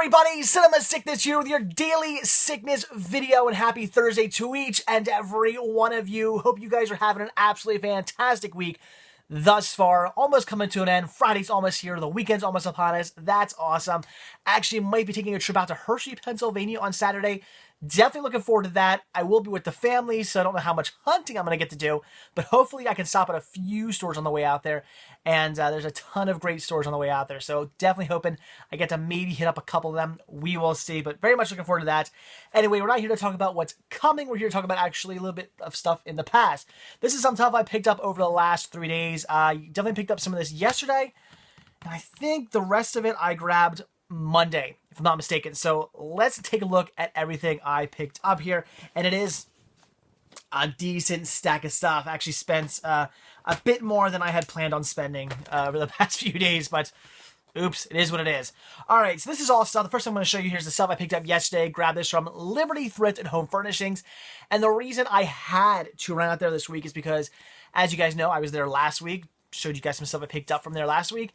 everybody, Cinema Sickness here with your daily sickness video, and happy Thursday to each and every one of you. Hope you guys are having an absolutely fantastic week thus far. Almost coming to an end. Friday's almost here. The weekend's almost upon us. That's awesome. Actually, might be taking a trip out to Hershey, Pennsylvania on Saturday. Definitely looking forward to that. I will be with the family, so I don't know how much hunting I'm going to get to do, but hopefully I can stop at a few stores on the way out there, and there's a ton of great stores on the way out there, so definitely hoping I get to maybe hit up a couple of them. We will see, but very much looking forward to that. Anyway, we're not here to talk about what's coming. We're here to talk about actually a little bit of stuff in the past. This is some stuff I picked up over the last 3 days. Definitely picked up some of this yesterday, and I think the rest of it I grabbed Monday, if I'm not mistaken. So let's take a look at everything I picked up here, and it is a decent stack of stuff. I actually spent a bit more than I had planned on spending over the past few days, but oops, it is what it is. All right, so this is all stuff. The first thing I'm going to show you here is the stuff I picked up yesterday. Grabbed this from Liberty Thrift and Home Furnishings, and the reason I had to run out there this week is because, as you guys know, I was there last week. Showed you guys some stuff I picked up from there last week.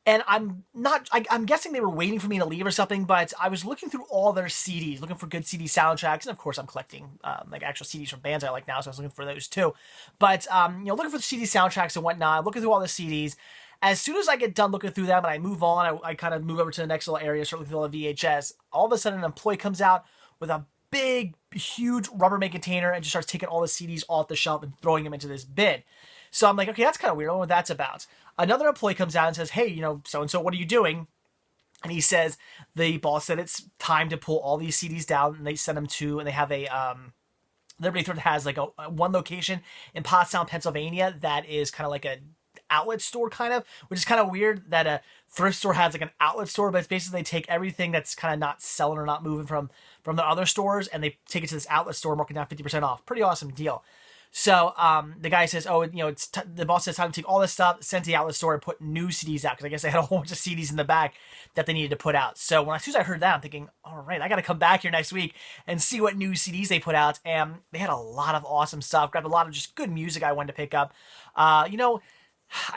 And I'm guessing they were waiting for me to leave or something, but I was looking through all their CDs, looking for good CD soundtracks, and of course I'm collecting like actual CDs from bands I like now, so I was looking for those too. But looking for the CD soundtracks and whatnot, looking through all the CDs. As soon as I get done looking through them and I move on, I kind of move over to the next little area, start looking through all the VHS. All of a sudden, an employee comes out with a big, huge Rubbermaid container and just starts taking all the CDs off the shelf and throwing them into this bin. So I'm like, okay, that's kind of weird. I don't know what that's about. Another employee comes out and says, hey, so-and-so, what are you doing? And he says, the boss said it's time to pull all these CDs down, and they send them to, and they have a, Liberty Thrift has like a one location in Pottstown, Pennsylvania, that is kind of like a outlet store kind of, which is kind of weird that a thrift store has like an outlet store, but it's basically they take everything that's kind of not selling or not moving from the other stores, and they take it to this outlet store, marking down 50% off. Pretty awesome deal. So the guy says, oh, the boss says time to take all this stuff, send to the outlet store, and put new CDs out, because I guess they had a whole bunch of CDs in the back that they needed to put out. So as soon as I heard that, I'm thinking, all right, I got to come back here next week and see what new CDs they put out. And they had a lot of awesome stuff. Grabbed a lot of just good music I wanted to pick up. I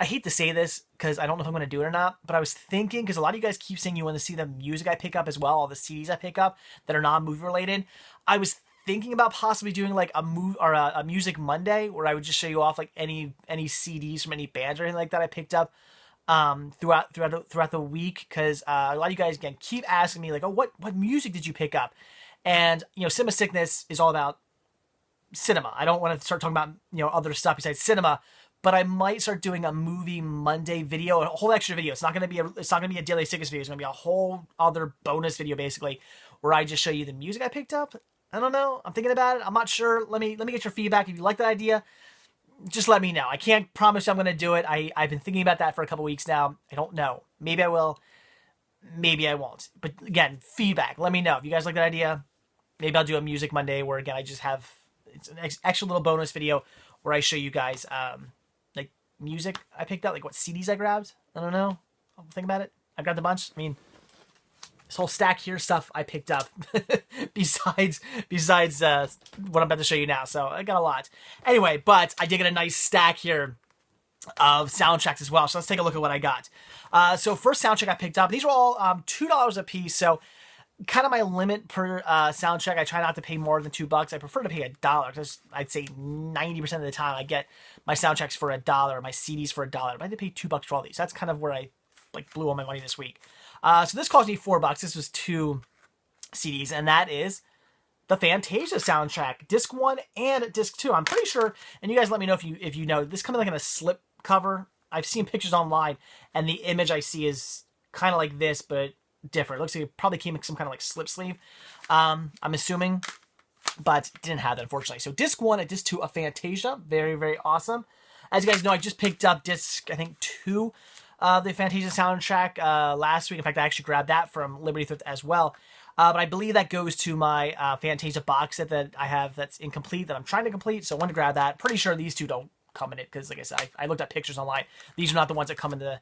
hate to say this because I don't know if I'm going to do it or not, but I was thinking, because a lot of you guys keep saying you want to see the music I pick up as well, all the CDs I pick up that are non-movie related. I was thinking about possibly doing like a music Monday where I would just show you off like any CDs from any bands or anything like that I picked up throughout the week, because a lot of you guys again keep asking me like, oh, what music did you pick up? And Cinema Sickness is all about cinema. I don't want to start talking about other stuff besides cinema, but I might start doing a movie Monday video, a whole extra video. It's not gonna be a daily sickness video. It's gonna be a whole other bonus video basically, where I just show you the music I picked up. I don't know. I'm thinking about it. I'm not sure. Let me get your feedback. If you like that idea, just let me know. I can't promise you I'm going to do it. I've been thinking about that for a couple weeks now. I don't know. Maybe I will. Maybe I won't. But again, feedback. Let me know. If you guys like that idea, maybe I'll do a Music Monday where, again, I just have it's an extra little bonus video where I show you guys like music I picked up, like what CDs I grabbed. I don't know. I'll think about it. I grabbed a bunch. I mean, this whole stack here stuff I picked up besides what I'm about to show you now. So I got a lot. Anyway, but I did get a nice stack here of soundtracks as well. So let's take a look at what I got. So first soundtrack I picked up, these were all $2 a piece. So kind of my limit per soundtrack. I try not to pay more than $2. I prefer to pay $1 because I'd say 90% of the time I get my soundtracks for $1, my CDs for $1. But I had to pay $2 for all these. That's kind of where I blew all my money this week. So this cost me $4. This was 2 CDs, and that is the Fantasia soundtrack, disc 1 and disc 2. I'm pretty sure, and you guys let me know if you know, this comes like in a slip cover. I've seen pictures online, and the image I see is kind of like this, but different. It looks like it probably came in some kind of like slip sleeve, I'm assuming, but didn't have that, unfortunately. So disc 1 and disc 2 of Fantasia, very, very awesome. As you guys know, I just picked up disc, I think, 2 the Fantasia soundtrack last week. In fact, I actually grabbed that from Liberty Thrift as well. But I believe that goes to my Fantasia box set that I have that's incomplete, that I'm trying to complete. So I wanted to grab that. Pretty sure these two don't come in it because, like I said, I looked at pictures online. These are not the ones that come in the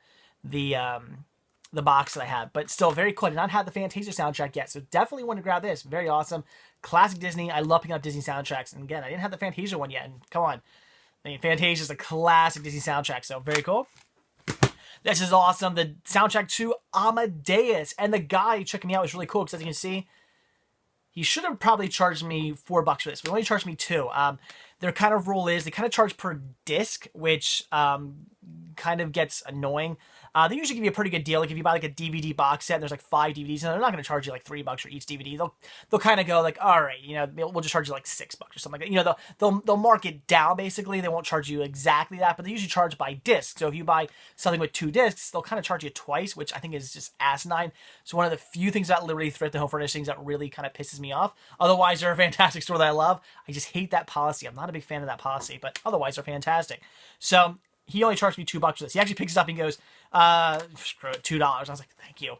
box that I have. But still, very cool. I did not have the Fantasia soundtrack yet. So definitely want to grab this. Very awesome. Classic Disney. I love picking up Disney soundtracks. And again, I didn't have the Fantasia one yet. And come on. I mean, Fantasia is a classic Disney soundtrack. So very cool. This is awesome. The soundtrack to Amadeus. And the guy checking me out was really cool because as you can see, he should have probably charged me $4 for this, but he only charged me $2. Their kind of rule is they kind of charge per disc, which kind of gets annoying. They usually give you a pretty good deal. Like if you buy like a DVD box set and there's like 5 DVDs, and they're not going to charge you like $3 for each DVD. They'll kind of go like, all right, you know, we'll just charge you like $6 or something like that. You know, they'll mark it down basically. They won't charge you exactly that, but they usually charge by disc. So if you buy something with 2 discs, they'll kind of charge you twice, which I think is just asinine. So one of the few things about Liberty Thrift and Home Furnishings that really kind of pisses me off. Otherwise, they're a fantastic store that I love. I just hate that policy. I'm not a big fan of that policy, but otherwise they're fantastic. So he only charged me $2 for this. He actually picks it up and goes, screw it, $2. I was like, thank you.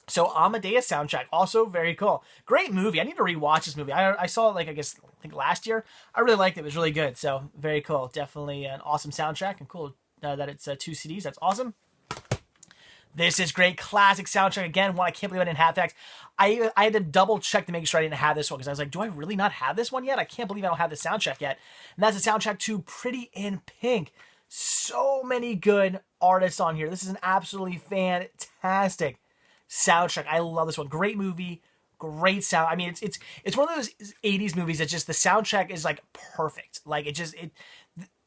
So Amadeus soundtrack, also very cool. Great movie. I need to rewatch this movie. I saw it like, I think last year. I really liked it. It was really good. So very cool. Definitely an awesome soundtrack, and cool that it's 2 CDs. That's awesome. This is great. Classic soundtrack. Again, one I can't believe I didn't have that. I had to double check to make sure I didn't have this one because I was like, do I really not have this one yet? I can't believe I don't have the soundtrack yet. And that's the soundtrack to Pretty in Pink. So many good artists on here. This is an absolutely fantastic soundtrack. I love this one. Great movie, great sound. I mean, it's one of those 80s movies that just the soundtrack is like perfect. Like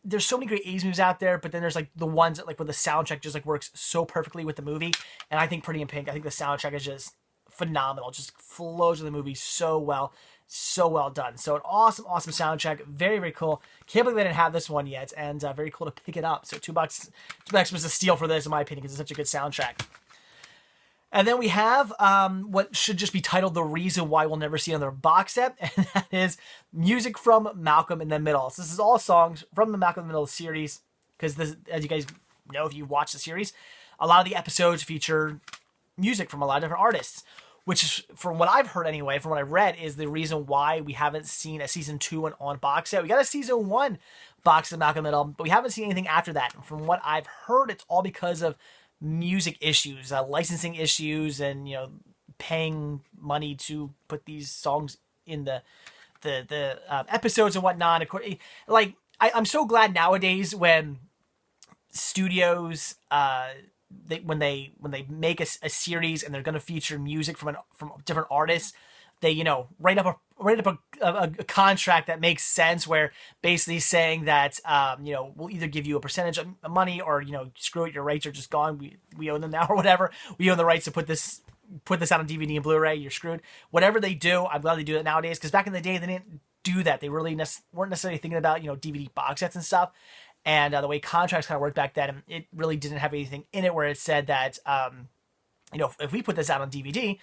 there's so many great 80s movies out there, but then there's like the ones that like where the soundtrack just like works so perfectly with the movie. And I think Pretty in Pink, I think the soundtrack is just phenomenal. Just flows with the movie so well. So well done. So an awesome soundtrack. Very, very cool. Can't believe they didn't have this one yet, and very cool to pick it up. So $2 was a steal for this, in my opinion, because it's such a good soundtrack. And then we have what should just be titled The Reason Why We'll Never See Another Box Set, and that is music from Malcolm in the Middle. So this is all songs from the Malcolm in the Middle series, because this, as you guys know if you watch the series, a lot of the episodes feature music from a lot of different artists. Which is, from what I've heard anyway, from what I've read, is the reason why we haven't seen a season 2 on box set. We got a season 1 box set Malcolm in the Middle, but we haven't seen anything after that. And from what I've heard, it's all because of music issues, licensing issues, and paying money to put these songs in the episodes and whatnot. Like I'm so glad nowadays when studios when they make a series and they're going to feature music from different artists, they write up a contract that makes sense, where basically saying that we'll either give you a percentage of money, or screw it, your rights are just gone, we own them now, or whatever, we own the rights to put this out on DVD and Blu-ray, you're screwed. Whatever they do, I'm glad they do it nowadays, because back in the day they didn't do that. They really weren't necessarily thinking about DVD box sets and stuff. And the way contracts kind of worked back then, it really didn't have anything in it where it said that, if we put this out on DVD,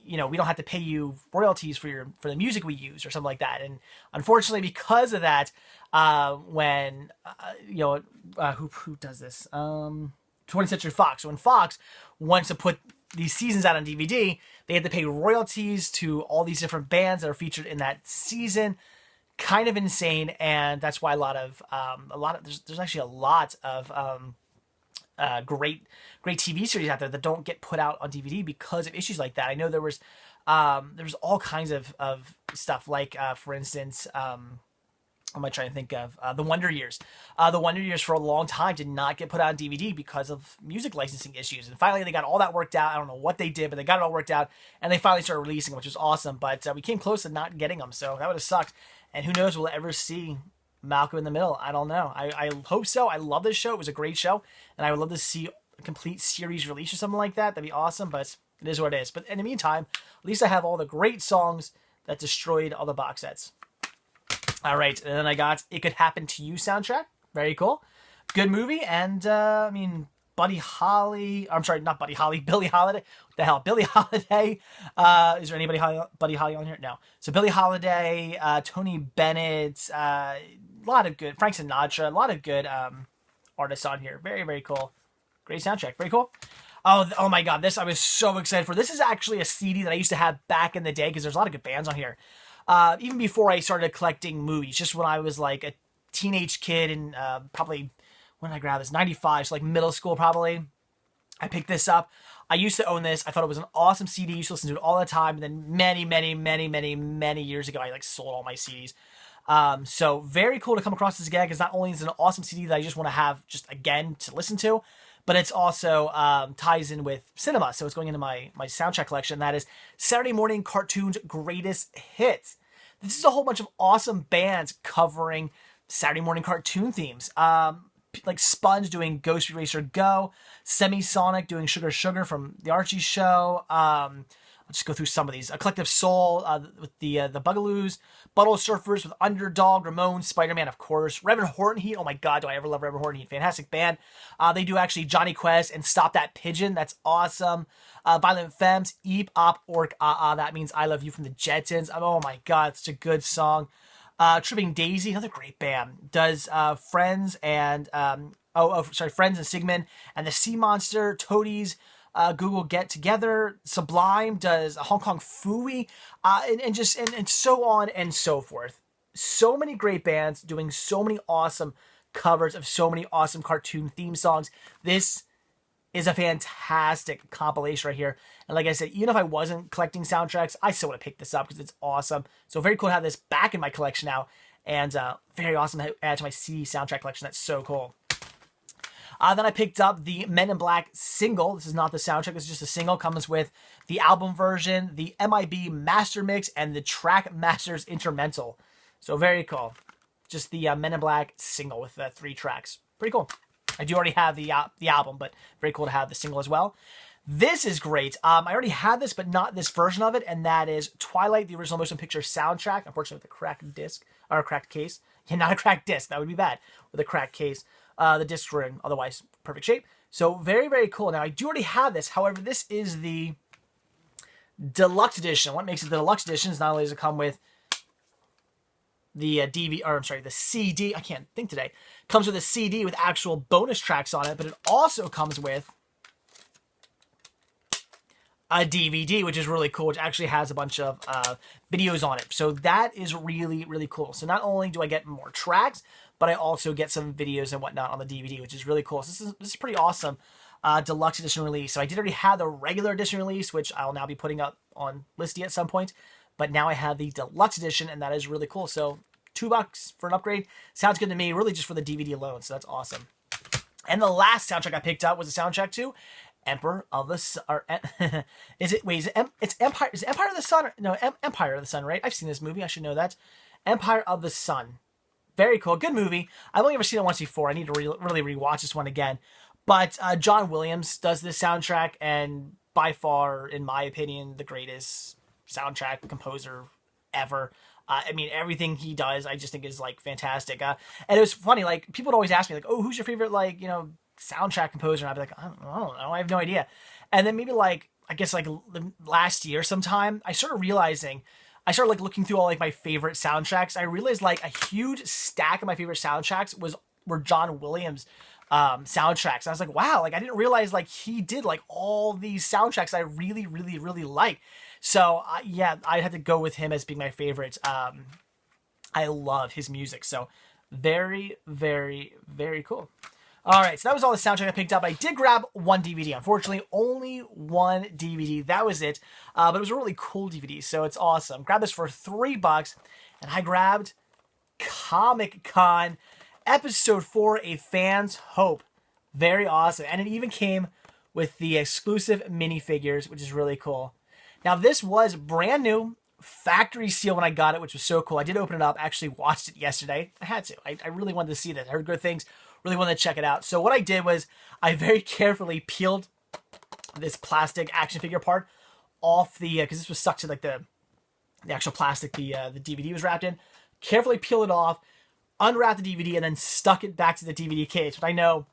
we don't have to pay you royalties for the music we use or something like that. And unfortunately, because of that, when who does this? 20th Century Fox. So when Fox wants to put these seasons out on DVD, they have to pay royalties to all these different bands that are featured in that season. Kind of insane, and that's why there's actually a lot of great TV series out there that don't get put out on DVD because of issues like that. I know there was all kinds of stuff, like for instance, what am I trying to think of? The Wonder Years. The Wonder Years for a long time did not get put out on DVD because of music licensing issues. And finally, they got all that worked out. I don't know what they did, but they got it all worked out. And they finally started releasing them, which was awesome. But we came close to not getting them, so that would have sucked. And who knows, we'll ever see Malcolm in the Middle. I don't know. I hope so. I love this show. It was a great show. And I would love to see a complete series release or something like that. That'd be awesome, but it is what it is. But in the meantime, at least I have all the great songs that destroyed all the box sets. All right, and then I got It Could Happen to You soundtrack. Very cool. Good movie, and Buddy Holly. I'm sorry, not Buddy Holly. Billie Holiday. What the hell? Billie Holiday. Is there anybody Buddy Holly on here? No. So Billie Holiday, Tony Bennett, a lot of good. Frank Sinatra, a lot of good artists on here. Very, very cool. Great soundtrack. Very cool. Oh my God, this I was so excited for. This is actually a CD that I used to have back in the day, because there's a lot of good bands on here. Even before I started collecting movies, just when I was like a teenage kid, and probably, when did I grab this? 95, so like middle school probably. I picked this up. I used to own this. I thought it was an awesome CD. I used to listen to it all the time. And then many years ago, I like sold all my CDs. So very cool to come across this again, because not only is it an awesome CD that I just want to have just again to listen to, but it's also ties in with cinema. So it's going into my soundtrack collection. That is Saturday Morning Cartoons Greatest Hits. This is a whole bunch of awesome bands covering Saturday morning cartoon themes. Like Sponge doing Ghost Racer Go, Semisonic doing Sugar Sugar from the Archie Show. I'll just go through some of these. A Collective Soul with the Bugaloos, Buttle Surfers with Underdog, Ramones, Spider-Man, of course. Reverend Horton Heat. Oh my God, do I ever love Reverend Horton Heat? Fantastic band. They do actually Johnny Quest and Stop That Pigeon. That's awesome. Violent Femmes, Eep, Op, Orc, That Means I Love You from the Jetsons. Oh my God, it's a good song. Tripping Daisy, another great band. Does Friends and Friends and Sigmund and the Sea Monster, Toadies, Google Get Together. Sublime does Hong Kong Phooey, and so on and so forth. So many great bands doing so many awesome covers of so many awesome cartoon theme songs. This is a fantastic compilation right here. And like I said, even if I wasn't collecting soundtracks, I still would have picked this up because it's awesome. So very cool to have this back in my collection now. And very awesome to add to my CD soundtrack collection. That's so cool. Then I picked up the Men in Black single. This is not the soundtrack. This is just a single. Comes with the album version, the MIB Master Mix, and the Track Masters Instrumental. So very cool. Just the Men in Black single with 3 tracks. Pretty cool. I do already have the album, but very cool to have the single as well. This is great. I already had this, but not this version of it, and that is Twilight, the original motion picture soundtrack. Unfortunately, with a cracked disc, or a cracked case. Yeah, not a cracked disc. That would be bad. With a cracked case. The discs were in otherwise perfect shape. So very, very cool. Now, I do already have this. However, this is the deluxe edition. What makes it the deluxe edition is not only does it come with the the CD. I can't think today. Comes with a CD with actual bonus tracks on it, but it also comes with a DVD, which is really cool, which actually has a bunch of videos on it. So that is really, really cool. So not only do I get more tracks, but I also get some videos and whatnot on the DVD, which is really cool. So this is pretty awesome deluxe edition release. So I did already have the regular edition release, which I'll now be putting up on Listy at some point. But now I have the deluxe edition, and that is really cool. So $2 for an upgrade sounds good to me, really just for the DVD alone. So that's awesome. And the last soundtrack I picked up was the soundtrack to Emperor of the Sun. It's Empire. Is it Empire of the Sun? No, Empire of the Sun, right? I've seen this movie. I should know that. Empire of the Sun. Very cool. Good movie. I've only ever seen it once before. I need to really rewatch this one again. But John Williams does this soundtrack, and by far, in my opinion, the greatest soundtrack composer ever. I mean, everything he does, I just think is like fantastic. And it was funny, like people would always ask me, like, "Oh, who's your favorite, like, soundtrack composer?" And I'd be like, I don't know, I have no idea. And then maybe like, I guess like last year sometime, I started like looking through all like my favorite soundtracks. I realized like a huge stack of my favorite soundtracks were John Williams soundtracks. And I was like, wow, like I didn't realize like he did like all these soundtracks I really, really, really like. So yeah, I had to go with him as being my favorite. I love his music. So very, very, very cool. All right, so that was all the soundtrack I picked up. I did grab one DVD. Unfortunately, only one DVD. That was it. But it was a really cool DVD, so it's awesome. Grabbed this for $3, and I grabbed Comic-Con Episode 4, A Fan's Hope. Very awesome. And it even came with the exclusive minifigures, which is really cool. Now, this was brand new, factory seal when I got it, which was so cool. I did open it up, actually watched it yesterday. I had to. I really wanted to see this. I heard good things. Really wanted to check it out. So what I did was I very carefully peeled this plastic action figure part off the, because this was stuck to like the actual plastic the DVD was wrapped in. Carefully peeled it off, unwrapped the DVD, and then stuck it back to the DVD case, which I know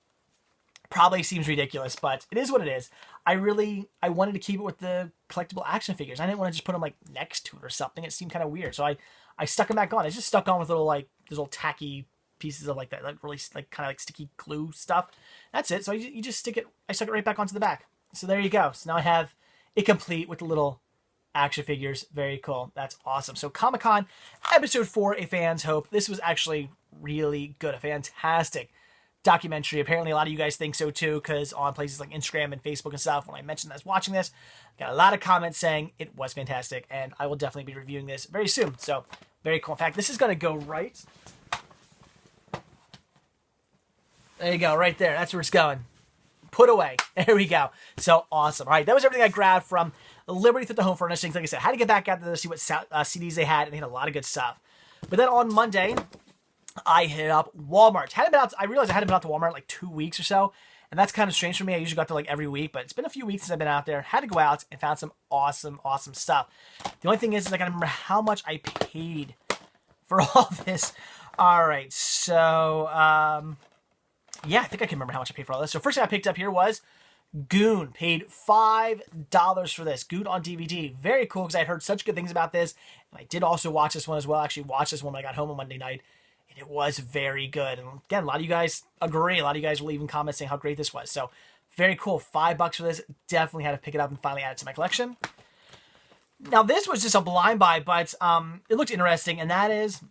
probably seems ridiculous, but it is what it is. I wanted to keep it with the collectible action figures. I didn't want to just put them like next to it or something. It seemed kind of weird. So I stuck them back on. It's just stuck on with little like, those little tacky pieces of like that, like really like kind of like sticky glue stuff. That's it. So you just stick it. I stuck it right back onto the back. So there you go. So now I have it complete with the little action figures. Very cool. That's awesome. So Comic-Con Episode 4, A Fan's Hope. This was actually really good. A fantastic documentary. Apparently a lot of you guys think so too, because on places like Instagram and Facebook and stuff, when I mentioned I was watching this, I got a lot of comments saying it was fantastic, and I will definitely be reviewing this very soon. So very cool. In fact, this is going to go right. There you go, right there. That's where it's going. put away. There we go. So awesome. All right, that was everything I grabbed from Liberty Thrift Home Furnishings. Like I said, I had to get back out there to see what CDs they had, and they had a lot of good stuff. But then on Monday, I hit up Walmart. I realized I hadn't been out to Walmart like 2 weeks or so, and that's kind of strange for me. I usually go out there like every week, but it's been a few weeks since I've been out there. Had to go out and found some awesome stuff. The only thing is I gotta remember how much I paid for all this. All right, so yeah, I think I can remember how much I paid for all this. So first thing I picked up here was Goon. Paid $5 for this. Goon on DVD. Very cool because I heard such good things about this. And I did also watch this one as well. I actually watched this one when I got home on Monday night. And it was very good. And again, a lot of you guys agree. A lot of you guys were leaving comments saying how great this was. So very cool. $5 for this. Definitely had to pick it up and finally add it to my collection. Now this was just a blind buy, but it looked interesting. And that is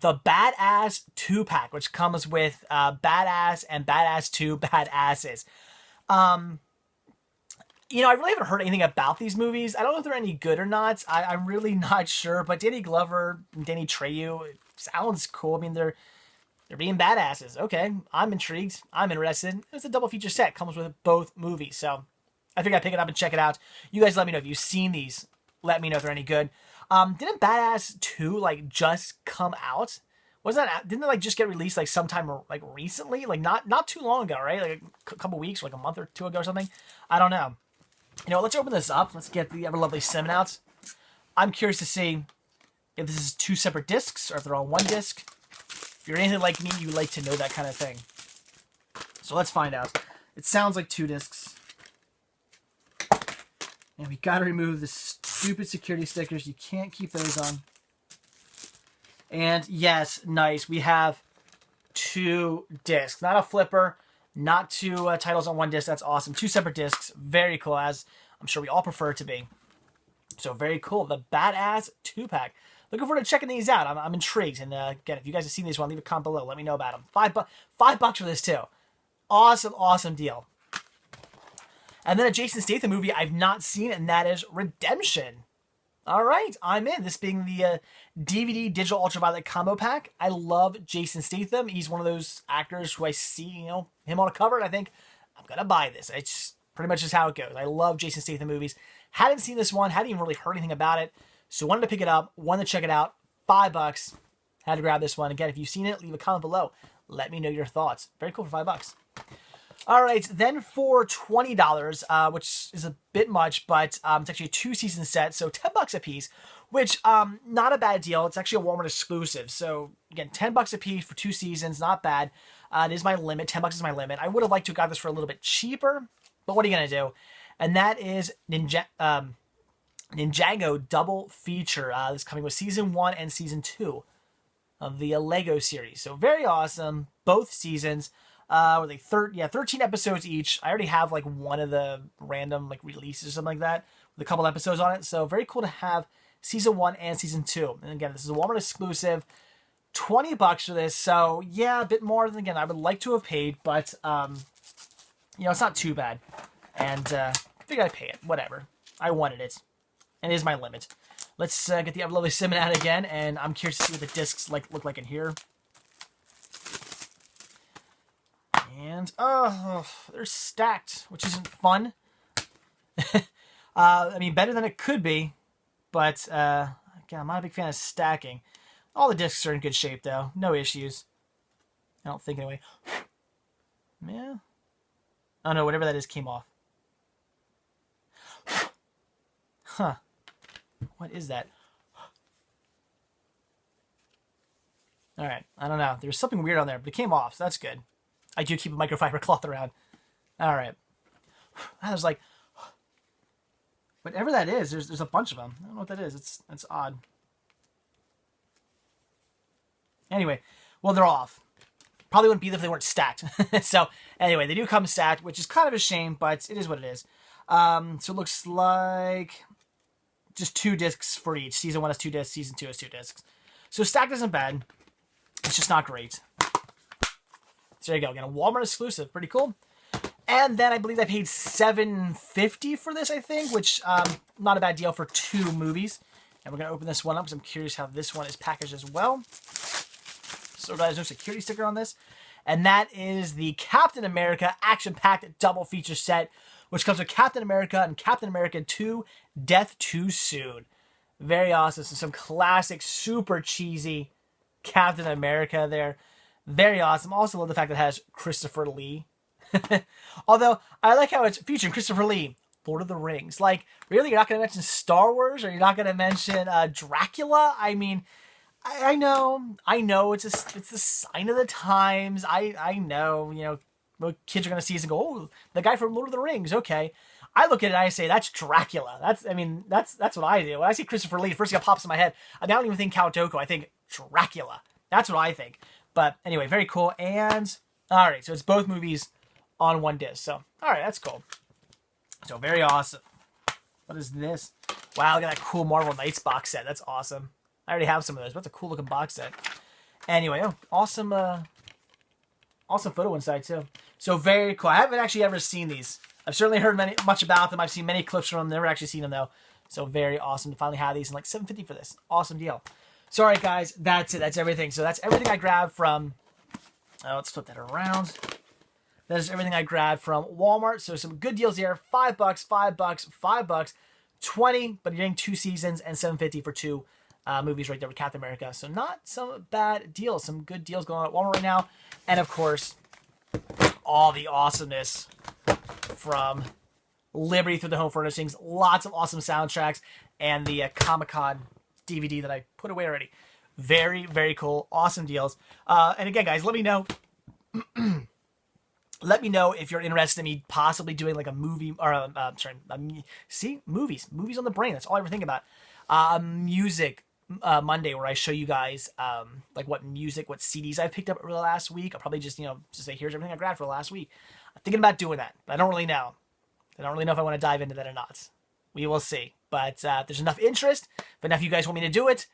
the Badass 2-pack, which comes with Badass and Badass 2 Badasses. You know, I really haven't heard anything about these movies. I don't know if they're any good or not. I'm really not sure. But Danny Glover and Danny Trejo, it sounds cool. I mean, they're being badasses. Okay, I'm intrigued. I'm interested. It's a double feature set. Comes with both movies. So I think I'd pick it up and check it out. You guys let me know if you've seen these. Let me know if they're any good. Didn't Badass 2 like just come out? Didn't it like just get released like sometime like recently? Like not too long ago, right? Like a couple weeks, like a month or two ago or something. I don't know. You know, let's open this up. Let's get the ever lovely cinnamon out. I'm curious to see if this is 2 separate discs or if they're on 1 disc. If you're anything like me, you like to know that kind of thing. So let's find out. It sounds like 2 discs. And we gotta remove the stupid security stickers. You can't keep those on. And yes, nice. We have 2 discs. Not a flipper. Not 2 titles on 1 disc. That's awesome. 2 separate discs. Very cool, as I'm sure we all prefer it to be. So very cool. The Badass 2-pack. Looking forward to checking these out. I'm intrigued. And again, if you guys have seen these, leave a comment below. Let me know about them. $5 for this too. Awesome deal. And then a Jason Statham movie I've not seen, and that is Redemption. All right, I'm in. This being the DVD Digital Ultraviolet combo pack. I love Jason Statham. He's one of those actors who I see, you know, him on a cover, and I think, I'm going to buy this. It's pretty much just how it goes. I love Jason Statham movies. Hadn't seen this one. Hadn't even really heard anything about it. So wanted to pick it up. Wanted to check it out. $5. Had to grab this one. Again, if you've seen it, leave a comment below. Let me know your thoughts. Very cool for $5. All right, then for $20, which is a bit much, but it's actually a 2-season set, so $10 a piece, which not a bad deal. It's actually a Walmart exclusive. So again, $10 a piece for 2 seasons, not bad. It is my limit. $10 is my limit. I would have liked to have got this for a little bit cheaper, but what are you gonna do? And that is Ninjago double feature. This is coming with season 1 and season 2 of the Lego series. So very awesome. Both seasons. Were they 13 episodes each. I already have like one of the random like releases or something like that with a couple episodes on it. So very cool to have season 1 and season 2. And again, this is a Walmart exclusive. $20 for this. So yeah, a bit more than again I would like to have paid, but you know, it's not too bad. And I figured I'd pay it. Whatever. I wanted it. And it is my limit. Let's get the ever lovely cinnamon out again, and I'm curious to see what the discs look like in here. And, oh, they're stacked, which isn't fun. I mean, better than it could be. But, again, I'm not a big fan of stacking. All the discs are in good shape, though. No issues. I don't think, anyway. Yeah. Oh, no, whatever that is came off. Huh. What is that? Alright, I don't know. There's something weird on there, but it came off, so that's good. I do keep a microfiber cloth around. Alright. I was like, whatever that is, there's a bunch of them. I don't know what that is. It's odd. Anyway, well, they're off. Probably wouldn't be there if they weren't stacked. So, anyway, they do come stacked, which is kind of a shame, but it is what it is. So it looks like just 2 discs for each. Season 1 has 2 discs, Season 2 has 2 discs. So stacked isn't bad. It's just not great. So there you go. Again, a Walmart exclusive. Pretty cool. And then I believe I paid $7.50 for this, I think, which not a bad deal for 2 movies. And we're going to open this one up because I'm curious how this one is packaged as well. So there's no security sticker on this. and that is the Captain America action-packed double feature set, which comes with Captain America and Captain America 2 Death Too Soon. Very awesome. So some classic, super cheesy Captain America there. Very awesome. Also love the fact that it has Christopher Lee. Although, I like how it's featuring Christopher Lee, Lord of the Rings. Like, really? You're not going to mention Star Wars? Or you're not going to mention Dracula? I mean, I know it's the sign of the times. I know, you know, what kids are going to see this and go, oh, the guy from Lord of the Rings, okay. I look at it and I say, that's Dracula. That's what I do. When I see Christopher Lee, the first thing that pops in my head, I don't even think Count Dooku, I think Dracula. That's what I think. But anyway, very cool. And, alright, so it's both movies on one disc. So, alright, that's cool. So, very awesome. What is this? Wow, look at that cool Marvel Knights box set. That's awesome. I already have some of those, but that's a cool looking box set. Anyway, oh, awesome, awesome photo inside too. So very cool. I haven't actually ever seen these. I've certainly heard much about them. I've seen many clips from them. Never actually seen them though. So very awesome to finally have these, and like $7.50 for this. Awesome deal. So alright guys, that's it. That's everything. So that's everything I grabbed from, let's flip that around. That is everything I grabbed from Walmart. So some good deals here. $5, $5, $5, 20, but you're getting 2 seasons, and $7.50 for 2 movies right there with Captain America. So not some bad deals. Some good deals going on at Walmart right now. And of course, all the awesomeness from Liberty through the Home Furnishings. Lots of awesome soundtracks. And the Comic-Con DVD that I put away already. Very, very cool. Awesome deals. And again, guys, let me know. Let me know if you're interested in me possibly doing like a movie, or movies on the brain. That's all I ever think about. Music Monday, where I show you guys like what CDs I've picked up over the last week. I'll probably just just say here's everything I grabbed for the last week. I'm thinking about doing that, but I don't really know. I don't really know if I want to dive into that or not. We will see. But if there's enough interest, if enough of you guys want me to do it,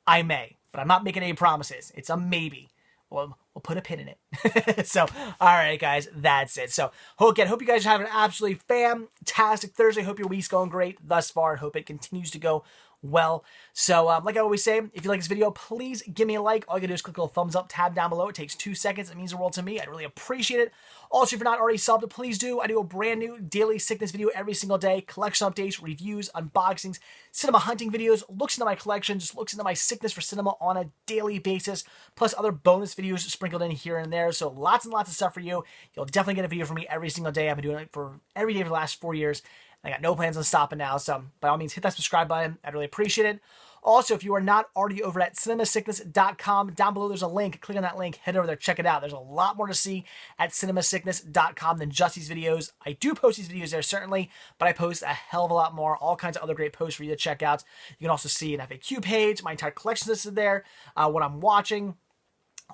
I may. But I'm not making any promises. It's a maybe. We'll put a pin in it. So, all right, guys, that's it. So, again, hope you guys are having an absolutely fantastic Thursday. Hope your week's going great thus far. Hope it continues to go well. So, like I always say, if you like this video, please give me a like. All you gotta do is click the little thumbs up tab down below. It takes 2 seconds. It means the world to me. I'd really appreciate it. Also, if you're not already subbed, please do. I do a brand new daily sickness video every single day. Collection updates, reviews, unboxings, cinema hunting videos, looks into my collection, just looks into my sickness for cinema on a daily basis, plus other bonus videos sprinkled in here and there. So lots and lots of stuff for you. You'll definitely get a video from me every single day. I've been doing it for every day for the last 4 years. I got no plans on stopping now, so by all means, hit that subscribe button. I'd really appreciate it. Also, if you are not already over at cinemasickness.com, down below there's a link. Click on that link, head over there, check it out. There's a lot more to see at cinemasickness.com than just these videos. I do post these videos there, certainly, but I post a hell of a lot more. All kinds of other great posts for you to check out. You can also see an FAQ page. My entire collection is there, what I'm watching,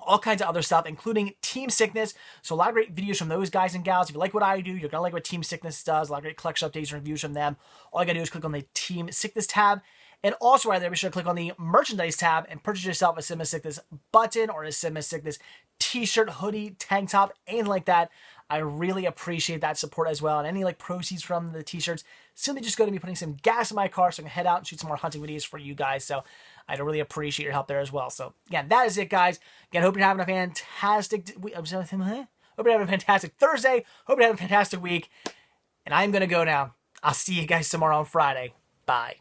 all kinds of other stuff, including Team Sickness. So a lot of great videos from those guys and gals. If you like what I do, you're going to like what Team Sickness does. A lot of great collection updates and reviews from them. All you got to do is click on the Team Sickness tab. And also right there, be sure to click on the Merchandise tab and purchase yourself a Cinema Sickness button or a Cinema Sickness t-shirt, hoodie, tank top, anything like that. I really appreciate that support as well. And any like proceeds from the t-shirts, simply just go to me putting some gas in my car so I can head out and shoot some more hunting videos for you guys. So I'd really appreciate your help there as well. So again, that is it, guys. Again, hope you're having a fantastic hope you're having a fantastic Thursday. Hope you're having a fantastic week. And I'm going to go now. I'll see you guys tomorrow on Friday. Bye.